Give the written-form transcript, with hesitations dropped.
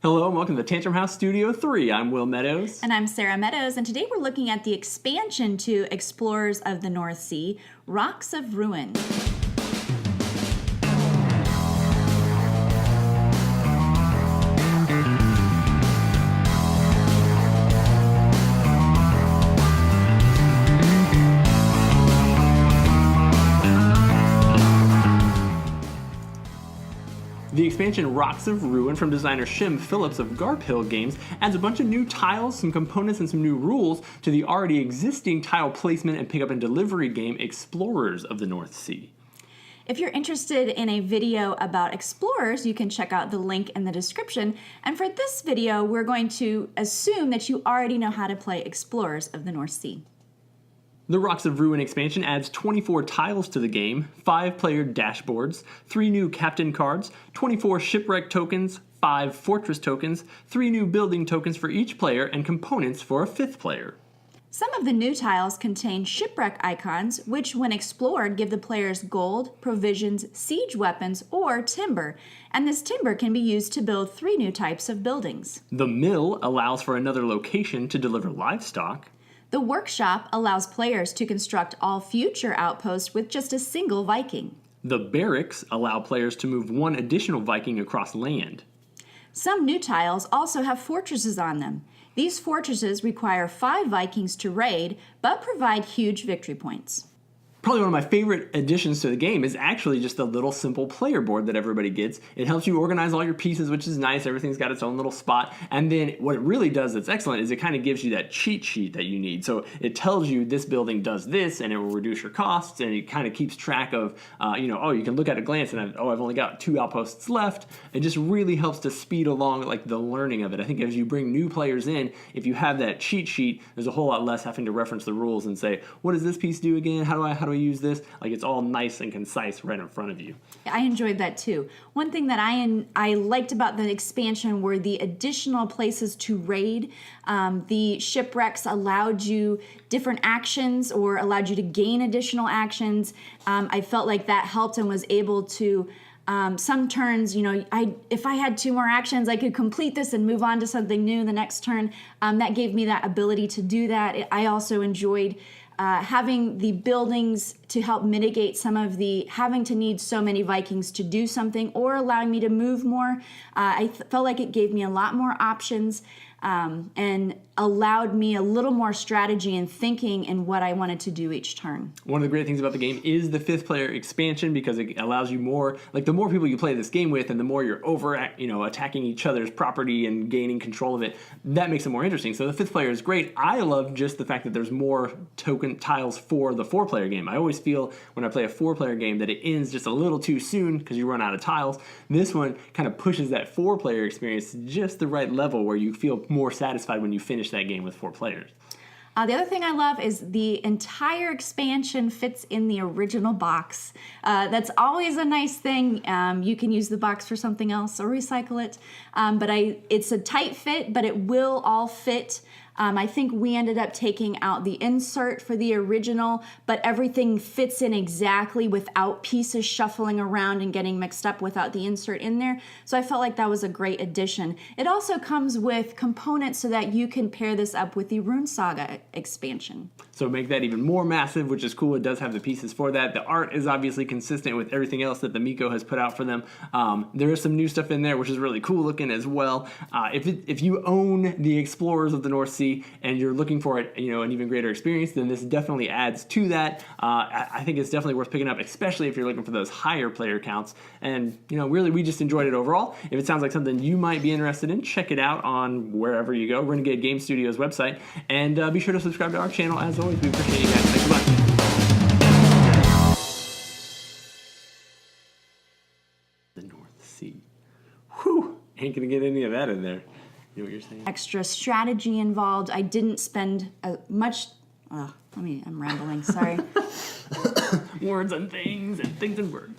Hello and welcome to Tantrum House Studio 3. I'm Will Meadows. And I'm Sara Meadows, and today we're looking at the expansion to Explorers of the North Sea, Rocks of Ruin. The expansion Rocks of Ruin from designer Shim Phillips of Garp Hill Games adds a bunch of new tiles, some components, and some new rules to the already existing tile placement and pickup and delivery game Explorers of the North Sea. If you're interested in a video about Explorers, you can check out the link in the description. And for this video, we're going to assume that you already know how to play Explorers of the North Sea. The Rocks of Ruin expansion adds 24 tiles to the game, 5-player dashboards, 3 new captain cards, 24 shipwreck tokens, 5 fortress tokens, 3 new building tokens for each player, and components for a 5th player. Some of the new tiles contain shipwreck icons, which when explored give the players gold, provisions, siege weapons, or timber, and this timber can be used to build 3 new types of buildings. The mill allows for another location to deliver livestock. The workshop allows players to construct all future outposts with just a single Viking. The barracks allow players to move 1 additional Viking across land. Some new tiles also have fortresses on them. These fortresses require 5 Vikings to raid, but provide huge victory points. Probably one of my favorite additions to the game is actually just a little simple player board that everybody gets. It helps you organize all your pieces, which is nice. Everything's got its own little spot. And then what it really does that's excellent is it kind of gives you that cheat sheet that you need. So it tells you this building does this and it will reduce your costs, and it kind of keeps track of, you can look at a glance and I've only got 2 outposts left. It just really helps to speed along like the learning of it. I think as you bring new players in, if you have that cheat sheet, there's a whole lot less having to reference the rules and say, what does this piece do again? How do I use this? Like, it's all nice and concise right in front of you. I enjoyed that too. One thing that I liked about the expansion were the additional places to raid. The shipwrecks allowed you different actions or allowed you to gain additional actions. I felt like that helped and was able to some turns, if I had 2 more actions, I could complete this and move on to something new the next turn. That gave me that ability to do that. I also enjoyed having the buildings to help mitigate some of the having to need so many Vikings to do something or allowing me to move more. I felt like it gave me a lot more options and allowed me a little more strategy and thinking in what I wanted to do each turn. One of the great things about the game is the 5th player expansion, because it allows you more, like the more people you play this game with and the more you're attacking each other's property and gaining control of it, that makes it more interesting. So the 5th player is great. I love just the fact that there's more token tiles for the 4-player game. I always feel when I play a 4-player game that it ends just a little too soon because you run out of tiles. This one kind of pushes that 4-player experience to just the right level where you feel more satisfied when you finish that game with 4 players. The other thing I love is the entire expansion fits in the original box. That's always a nice thing. You can use the box for something else or recycle it. But it's a tight fit, but it will all fit. I think we ended up taking out the insert for the original, but everything fits in exactly without pieces shuffling around and getting mixed up without the insert in there. So I felt like that was a great addition. It also comes with components so that you can pair this up with the Rune Saga expansion. So make that even more massive, which is cool. It does have the pieces for that. The art is obviously consistent with everything else that the Miko has put out for them. There is some new stuff in there, which is really cool looking as well. If you own the Explorers of the North Sea and you're looking for an even greater experience, then this definitely adds to that. I think it's definitely worth picking up, especially if you're looking for those higher player counts. And really, we just enjoyed it overall. If it sounds like something you might be interested in, check it out on wherever you go, Renegade Game Studios website, and be sure to subscribe to our channel. As always, we appreciate you guys. Thanks a bunch. The North Sea. Whew! Ain't gonna get any of that in there. You know what you're saying? Extra strategy involved. I didn't spend much. I'm rambling. Sorry. Words and things and words.